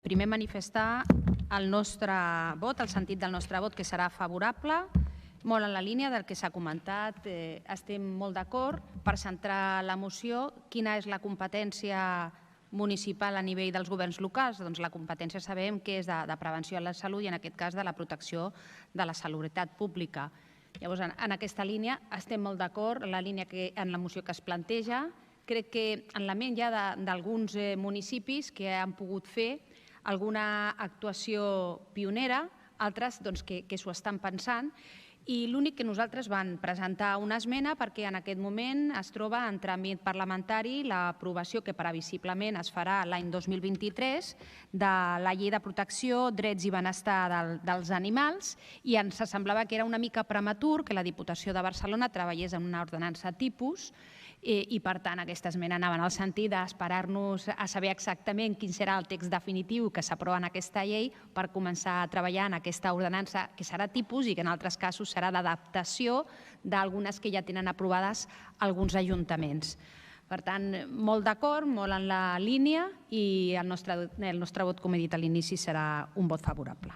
Primer manifestar el nostre vot, el sentit del nostre vot, que serà favorable, molt en la línia del que s'ha comentat. Estem molt d'acord per centrar la moció. Quina és la competència municipal a nivell dels governs locals? Doncs la competència sabem que és de prevenció de la salut i en aquest cas de la protecció de la salubritat pública. Llavors, en aquesta línia estem molt d'acord en la línia en la moció que es planteja. Crec que en la ment ja d'alguns municipis que han pogut fer alguna actuació pionera, altres que s'ho estan pensant, i l'únic que nosaltres vam presentar una esmena perquè en aquest moment es troba en tràmit parlamentari l'aprovació que previsiblement es farà l'any 2023 de la Llei de Protecció, Drets i Benestar dels Animals, i ens semblava que era una mica prematur que la Diputació de Barcelona treballés en una ordenança tipus i, per tant, aquesta esmena anava en el sentit d'esperar-nos a saber exactament quin serà el text definitiu que s'aprova en aquesta llei per començar a treballar en aquesta ordenança que serà tipus i que en altres casos serà d'adaptació d'algunes que ja tenen aprovades alguns ajuntaments. Per tant, molt d'acord, molt en la línia i el nostre vot, com he dit a l'inici, serà un vot favorable.